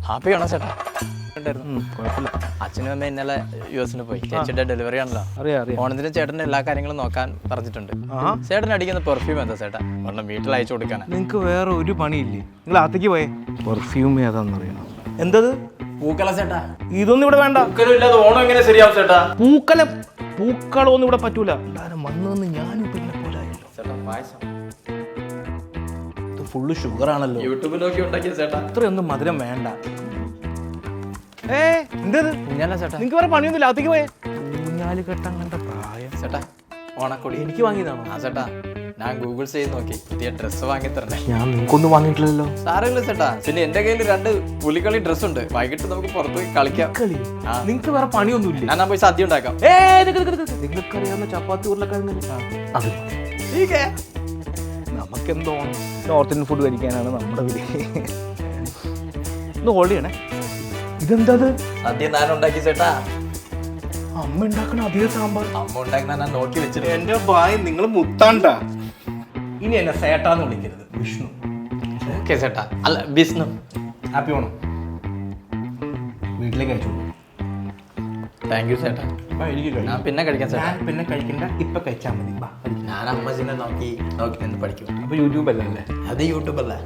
ഹാപ്പിയാണോ ചേട്ടാ? അച്ഛനും അമ്മ ഇന്നലെ യുഎസിന് പോയി. ചേച്ചിയുടെ ഡെലിവറി ആണല്ലോ. ഓണത്തിന് ചേട്ടൻ്റെ എല്ലാ കാര്യങ്ങളും നോക്കാൻ പറഞ്ഞിട്ടുണ്ട്. ചേട്ടൻ അടിക്കുന്ന പെർഫ്യൂം എന്താ ചേട്ടാ? ഒരെണ്ണം വീട്ടിൽ അയച്ചു കൊടുക്കാനാ. നിങ്ങൾക്ക് വേറെ ഒരു പണിയില്ലേ? നിങ്ങൾ അകത്തേക്ക് പോയേ. പെർഫ്യൂം ഏതാണെന്നറിയണം. എന്തത്? പൂക്കള ചേട്ടാ. ഇതൊന്നും ഇവിടെ വേണ്ട. ഇല്ലാതെ ഓണം എങ്ങനെ ശരിയാവും ചേട്ടാ? പൂക്കളൊന്നും ഇവിടെ പറ്റൂല. വന്നു ഞാനും പിന്നെ പോലായല്ലോ. ചേട്ടാ പായസം ഇത് ഫുള്ള് ഷുഗർ ആണല്ലോ. യൂട്യൂബിൽ നോക്കി ഉണ്ടാക്കിയ ചേട്ടാ. അത്രയൊന്നും മധുരം വേണ്ട. എന്തത്? കുഞ്ഞല്ല ചേട്ടാ. നിങ്ങൾക്ക് വേറെ പണിയൊന്നുമില്ല. അകത്തേക്ക് പോയേ. ഊഞ്ഞാല് കെട്ടാൻ കണ്ട പ്രായം. ചേട്ടാ ഓണക്കൊടി എനിക്ക് വാങ്ങിയതാണോ? ആ ചേട്ടാ, ഞാൻ ഗൂഗിൾ ചെയ്ത് നോക്കി. പുതിയ ഡ്രസ്സ് വാങ്ങി തരണേ. ഞാൻ നിങ്ങൾക്കൊന്നും വാങ്ങിയിട്ടില്ലല്ലോ. സാറില്ല ചേട്ടാ. പിന്നെ എന്റെ കയ്യിൽ 2 പുലിക്കളി ഡ്രസ് ഉണ്ട്. വൈകിട്ട് നമുക്ക് പുറത്ത് പോയി കളിക്കാം. നിങ്ങൾക്ക് വേറെ പണിയൊന്നുമില്ല. ഞാൻ പോയി സദ്യ ഉണ്ടാക്കാം. നിങ്ങൾക്ക് അറിയാവുന്ന ചപ്പാത്തി ഉരുളക്കിഴങ്ങ് അത് നമുക്കെന്തോ നോർത്ത് ഇന്ത്യൻ ഫുഡ് കഴിക്കാനാണ് നമ്മുടെ വിധി. ഒന്ന് ഹോൾഡ് ചെയ്യണേ. ഇതെന്താ? സദ്യ ഞാൻ ഉണ്ടാക്കി ചേട്ടാ. അമ്മ ഉണ്ടാക്കണ അതേ സാമ്പാർ. അമ്മ ഉണ്ടാക്കുന്ന ഞാൻ നോക്കി വെച്ചിട്ട്. എന്റെ ഭായി നിങ്ങൾ മുത്താണ്ട. ഇനി എന്നെ സേട്ടാന്ന് വിളിക്കരുത്. വിഷ്ണു. ഓക്കെ ചേട്ടാ. അല്ല വിഷ്ണു. ഹാപ്പി ഓണം. വീട്ടിലേക്ക് അയച്ചു. താങ്ക് യു ചേട്ടാ. ഞാൻ പിന്നെ കഴിക്കാം ചേട്ടാ. പിന്നെ കഴിക്കണ്ട, ഇപ്പൊ കഴിച്ചാൽ മതി. ഞാൻ അമ്മച്ചിനെ നോക്കി നിന്ന് പഠിക്കും. അപ്പൊ യൂട്യൂബ് അല്ലേ? അത് യൂട്യൂബ് അല്ലേ?